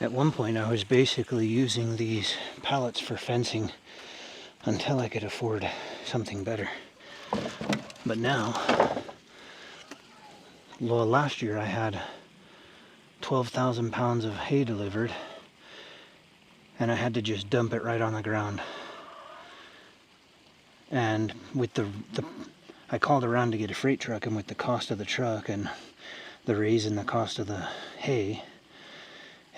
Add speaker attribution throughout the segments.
Speaker 1: At one point I was basically using these pallets for fencing until I could afford something better. But now, well, last year I had 12,000 pounds of hay delivered, and I had to just dump it right on the ground. And with the I called around to get a freight truck, and with the cost of the truck and the raise in the cost of the hay,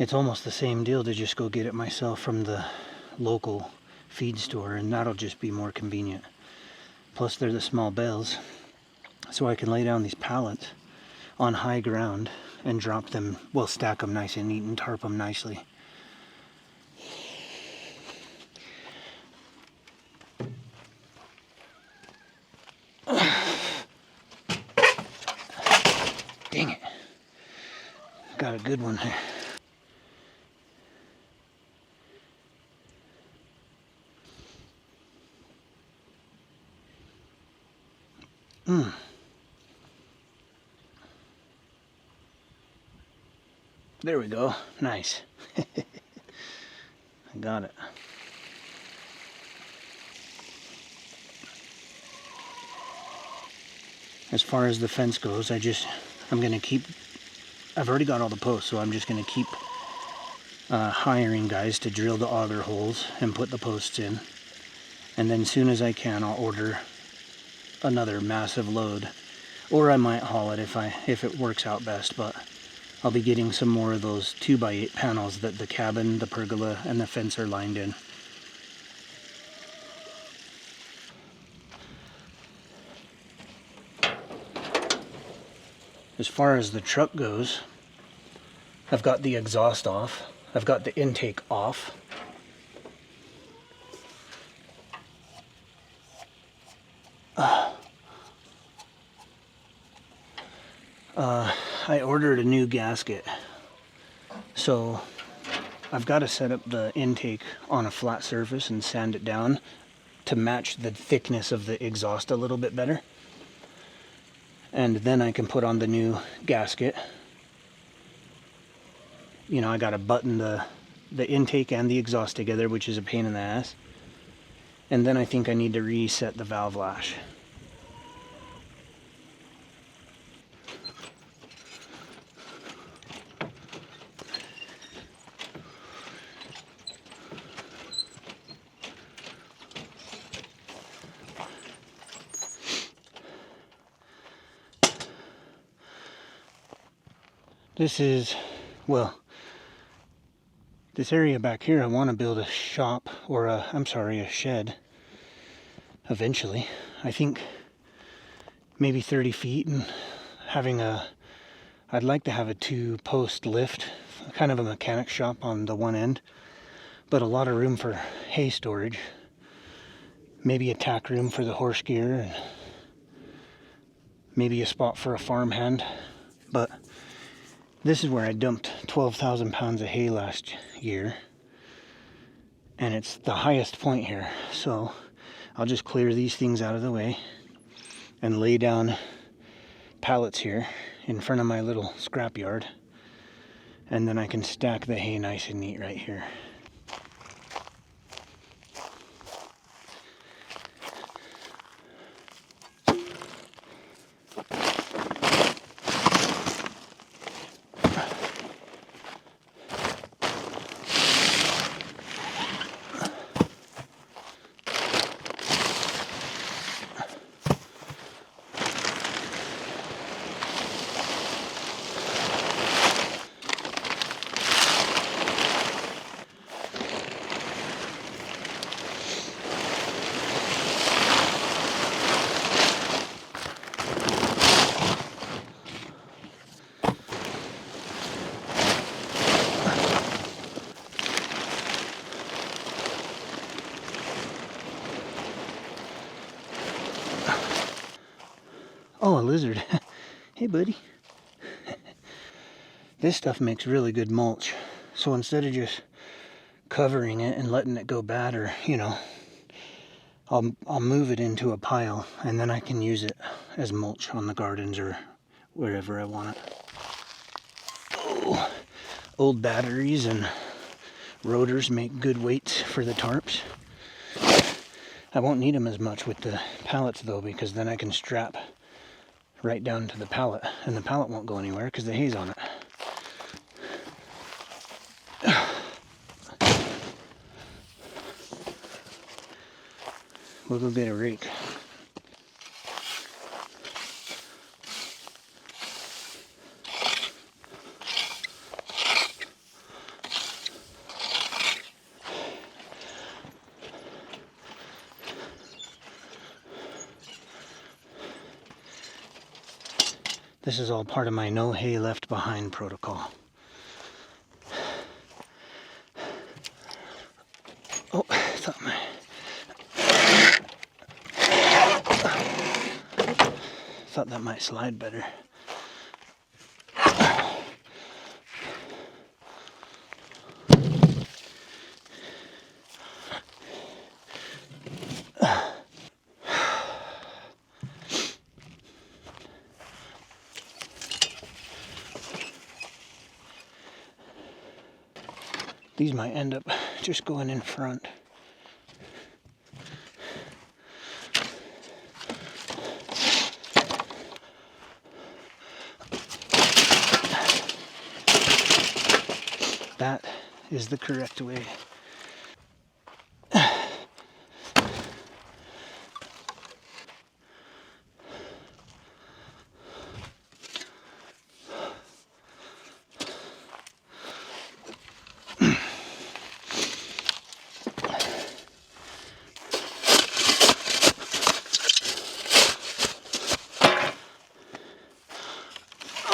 Speaker 1: it's almost the same deal to just go get it myself from the local feed store, and that'll just be more convenient. Plus they're the small bales, so I can lay down these pallets on high ground and drop them, well, stack them nice and neat and tarp them nicely. Dang it. Got a good one here. There we go. Nice. I got it. As far as the fence goes, I'm going to keep, I've already got all the posts, so I'm just going to keep hiring guys to drill the auger holes and put the posts in. And then as soon as I can, I'll order another massive load. Or I might haul it if it works out best, but I'll be getting some more of those 2x8 panels that the cabin, the pergola, and the fence are lined in. As far as the truck goes, I've got the exhaust off. I've got the intake off. I ordered a new gasket, so I've got to set up the intake on a flat surface and sand it down to match the thickness of the exhaust a little bit better. And then I can put on the new gasket. You know, I got to button the intake and the exhaust together, which is a pain in the ass. And then I think I need to reset the valve lash. This is, well, this area back here, I want to build a shop, or a shed, eventually. I think maybe 30 feet, and I'd like to have a 2-post lift, kind of a mechanic shop on the one end, but a lot of room for hay storage. Maybe a tack room for the horse gear, and maybe a spot for a farmhand, but this is where I dumped 12,000 pounds of hay last year, and it's the highest point here. So I'll just clear these things out of the way and lay down pallets here in front of my little scrap yard, and then I can stack the hay nice and neat right here. Oh, a lizard. Hey, buddy. This stuff makes really good mulch. So instead of just covering it and letting it go bad, or, you know, I'll move it into a pile, and then I can use it as mulch on the gardens or wherever I want it. Oh, old batteries and rotors make good weights for the tarps. I won't need them as much with the pallets though, because then I can strap right down to the pallet, and the pallet won't go anywhere because the hay's on it. We'll go get a rake. This is all part of my no hay left behind protocol. Oh, I thought that might slide better. These might end up just going in front. That is the correct way.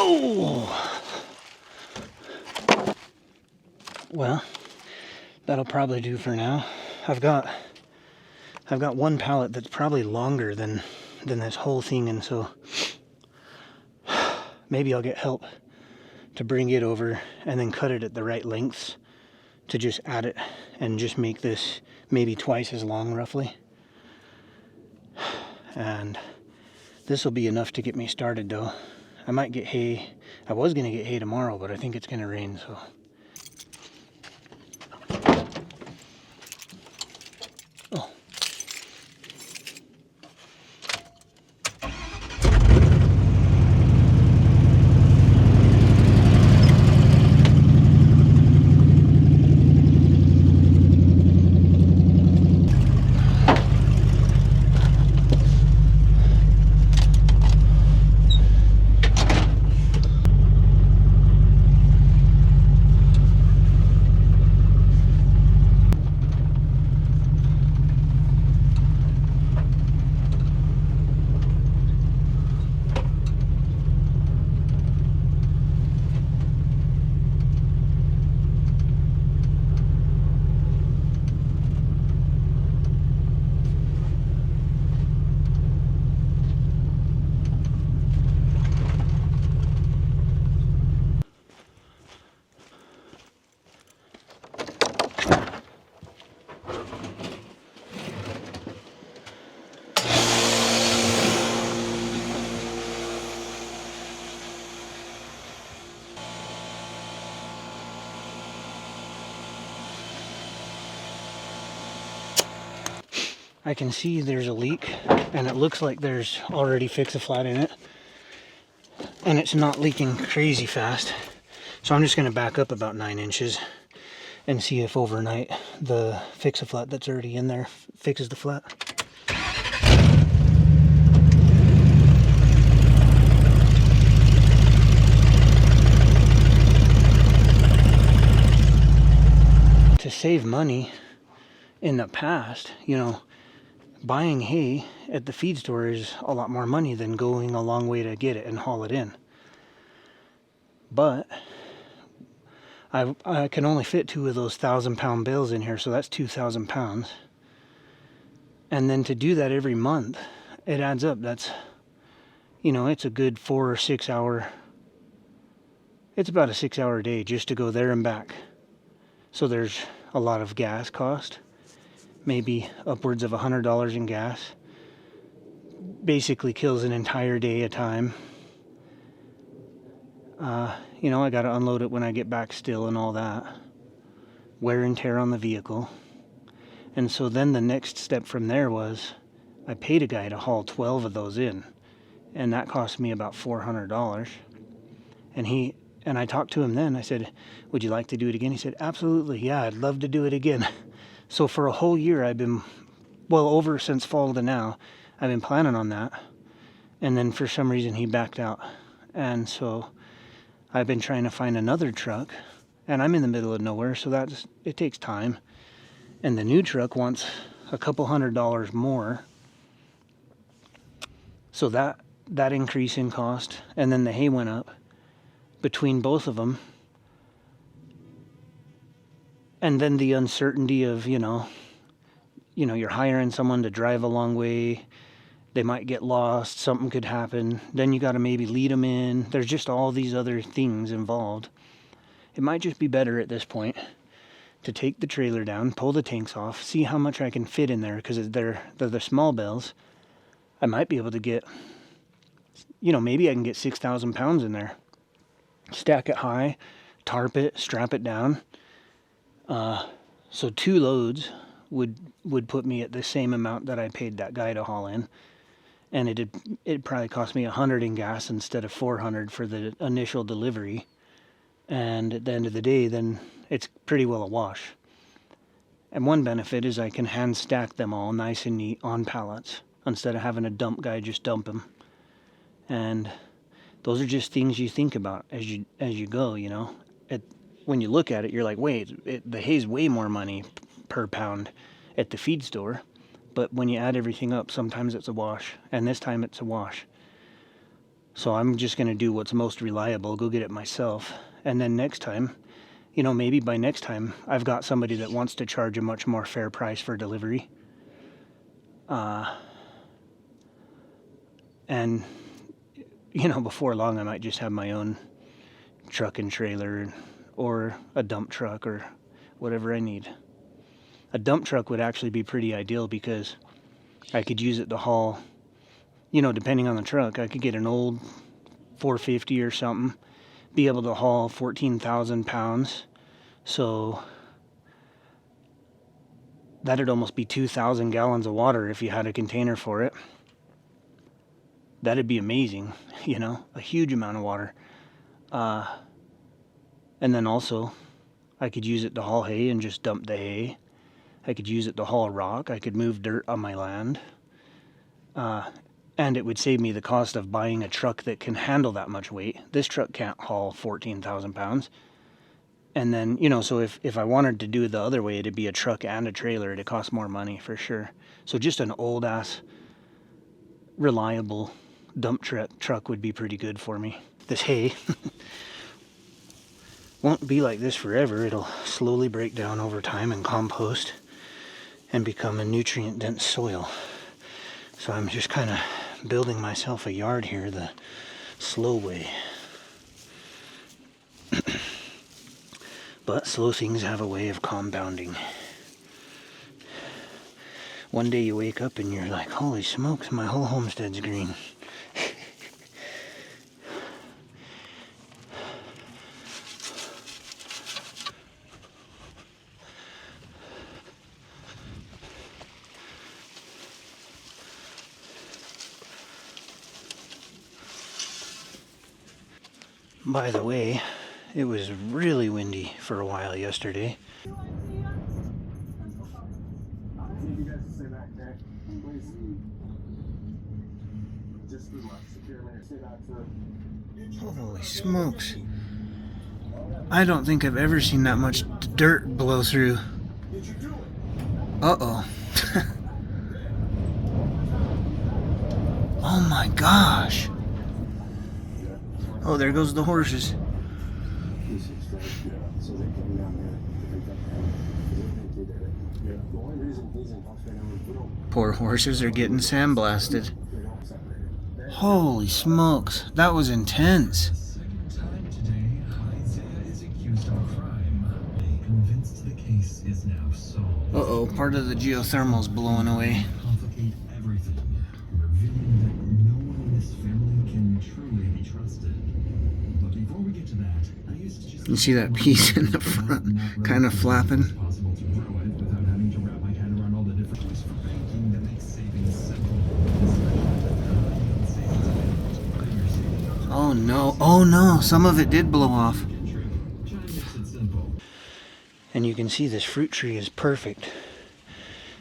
Speaker 1: Oh, well, that'll probably do for now. I've got one pallet that's probably longer than this whole thing, and so maybe I'll get help to bring it over and then cut it at the right lengths to just add it and just make this maybe twice as long roughly. And this will be enough to get me started though. I might get hay. I was going to get hay tomorrow, but I think it's going to rain, so. Oh. I can see there's a leak, and it looks like there's already Fix-A-Flat in it, and it's not leaking crazy fast. So I'm just going to back up about 9 inches and see if overnight the Fix-A-Flat that's already in there fixes the flat. To save money in the past, you know, buying hay at the feed store is a lot more money than going a long way to get it and haul it in. But I can only fit 2 of those 1,000-pound bales in here, so that's 2,000 pounds. And then to do that every month, it adds up. That's, you know, it's a good 4 or 6 hour, it's about a 6-hour day just to go there and back. So there's a lot of gas cost. Maybe upwards of $100 in gas. Basically kills an entire day of time. You know, I gotta unload it when I get back still and all that. wear and tear on the vehicle. And so then the next step from there was I paid a guy to haul 12 of those in, and that cost me about $400. And I talked to him then. I said, would you like to do it again? He said, absolutely. Yeah, I'd love to do it again. So for a whole year, I've been, well, over since fall to now, I've been planning on that. And then for some reason he backed out. And so I've been trying to find another truck, and I'm in the middle of nowhere, so it takes time. And the new truck wants a couple $100 more. So that increase in cost, and then the hay went up between both of them. And then the uncertainty of, you're hiring someone to drive a long way. They might get lost. Something could happen. Then you got to maybe lead them in. There's just all these other things involved. It might just be better at this point to take the trailer down, pull the tanks off, see how much I can fit in there, because they're the small bales. I might be able to get, maybe I can get 6,000 pounds in there. Stack it high, tarp it, strap it down. So 2 loads would put me at the same amount that I paid that guy to haul in. And it'd probably cost me $100 in gas instead of $400 for the initial delivery. And at the end of the day, then it's pretty well a wash. And one benefit is I can hand stack them all nice and neat on pallets instead of having a dump guy just dump them. And those are just things you think about as you go, when you look at it, you're like, wait, the hay's way more money per pound at the feed store. But when you add everything up, sometimes it's a wash. And this time it's a wash. So I'm just going to do what's most reliable, go get it myself. And then next time, maybe by next time, I've got somebody that wants to charge a much more fair price for delivery. And before long, I might just have my own truck and trailer or a dump truck or whatever I need. A dump truck would actually be pretty ideal because I could use it to haul, depending on the truck. I could get an old 450 or something, be able to haul 14,000 pounds. So that'd almost be 2,000 gallons of water if you had a container for it. That'd be amazing, a huge amount of water. And then also, I could use it to haul hay and just dump the hay. I could use it to haul rock. I could move dirt on my land. And it would save me the cost of buying a truck that can handle that much weight. This truck can't haul 14,000 pounds. And then, so if I wanted to do it the other way, it'd be a truck and a trailer. It'd cost more money for sure. So just an old ass, reliable dump truck would be pretty good for me. This hay won't be like this forever. It'll slowly break down over time and compost and become a nutrient dense soil. So I'm just kind of building myself a yard here the slow way. But slow things have a way of compounding. One day you wake up and you're like, holy smokes, my whole homestead's green. By the way, it was really windy for a while yesterday. Holy smokes. I don't think I've ever seen that much dirt blow through. Uh-oh. Oh my gosh. Oh, there goes the horses. Poor horses are getting sandblasted. Holy smokes, that was intense. Uh-oh, part of the geothermal's blowing away. You see that piece in the front kind of flapping? Oh no, oh no, some of it did blow off. And you can see this fruit tree is perfect,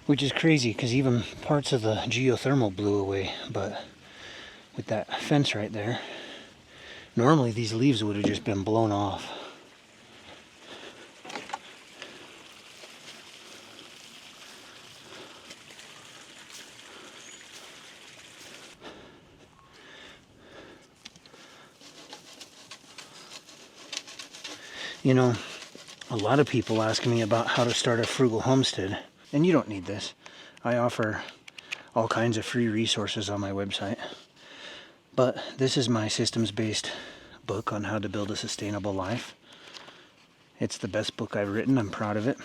Speaker 1: which is crazy because even parts of the geothermal blew away. But with that fence right there, normally these leaves would have just been blown off. You know, a lot of people ask me about how to start a frugal homestead, and you don't need this. I offer all kinds of free resources on my website. But this is my systems-based book on how to build a sustainable life. It's the best book I've written. I'm proud of it.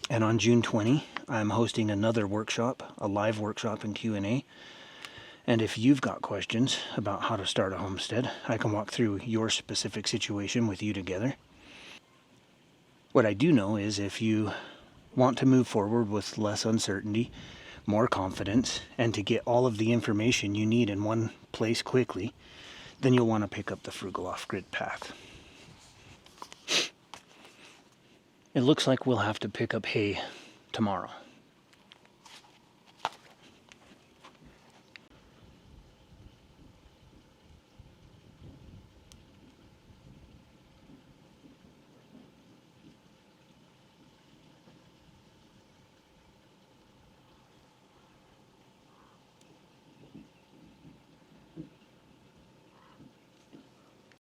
Speaker 1: And on June 20, I'm hosting another workshop, a live workshop and Q&A. And if you've got questions about how to start a homestead, I can walk through your specific situation with you together. What I do know is if you want to move forward with less uncertainty, more confidence, and to get all of the information you need in one place quickly, then you'll want to pick up the Frugal Off-Grid path. It looks like we'll have to pick up hay tomorrow.